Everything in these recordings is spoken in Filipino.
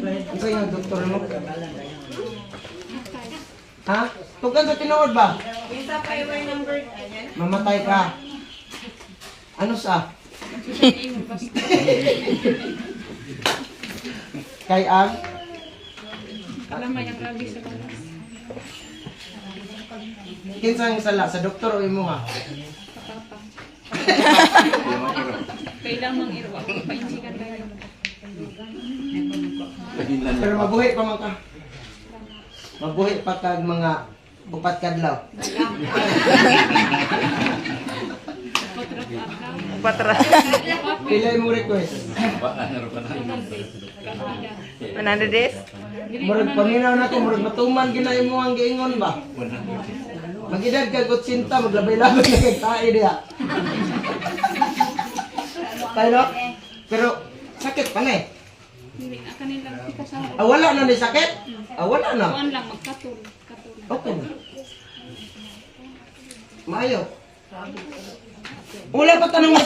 Ito yung doktor mo. Ha? Tugan sa tinuod ba? Isa pa yung number. Mamatay ka. Ano sa? Kay ang? Alam mo yung rabi sa balas. Kinsang sala sa doktor o imo ha? Kailang mang irwa. Painsikan tayo. Pero mabuhi pa man ka. Mabuhi pa kag mga upat kadlaw. Patra. Pila mo request? 100 days? Murag paminaw na ko, murag matuman ginay mo ang giingon ba? Magidad ka kutsinta, maglabay-labay na kay tae diha. Tayo, pero sakit pa na eh. Hindi, kanila kasama. Wala na ni sakit? Wala na. Kuan lang, magkatul. Okay na. Maayo. Wala pa tanong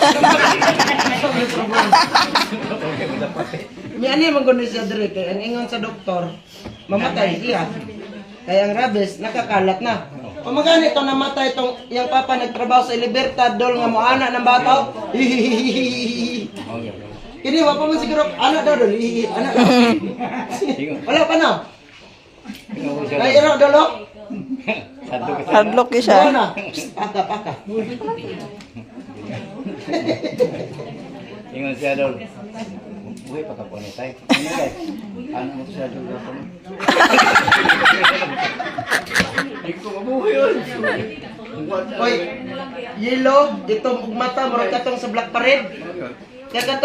May ano yung maganda siya dire kay ang ingon sa doktor, mamatay siya. Kaya ang rabies, nakakalat na. Kung magani ito namatay itong yung papa nagtrabaho sa Libertador nga mo anak ng bata. Kini wa pa man siguro anak daw dol. Anak daw. Wala pa na. Ay iro dolo. Hardlock siya. Wala na. Paka. Ingon siya daw. Buhay pa ka po ni tay. Ano tay? Ano mo siya daw po? Hindi ko mabuhay yun. Oy, yellow, itong ugmata, murag katong sa Black Parade. Kaya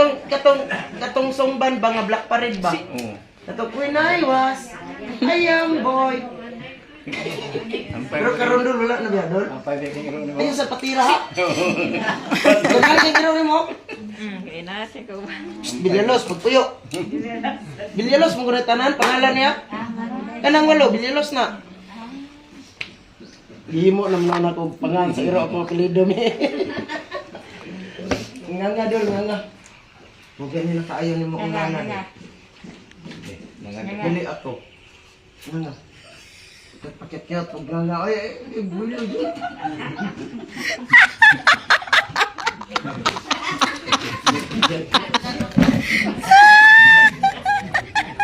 katong songban ba nga Black Parade ba? Oo. Katong when I was a young boy. Pero karon dul wala na biya dul. Ang pwede kong iro naman. Ayun sa patira ha. Ganyan kay ginawa mo. Inase ko ba? Bilyalos pagpuyo. Bilyalos mo guna tanan pangalan niya. Kanang walo Bilyalos na. Himo naman ako pangalan sa iro ako apelyido mi. Nga dul nga. Huwag nila kaayon ni mo kung ngalan. Bili ako. Nga. Pakit-kit, huwag nga. Ay, buli.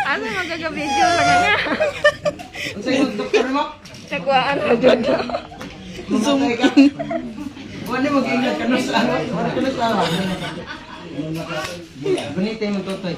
Ano magagabidyo lang nga? Ang sa'yo, doktor mo? Nakuhaan na dyan. Mamatay ka. Wala mag-ingat ka na sa ano. Wala ka na sa ano. Gunitay mo, Totoy.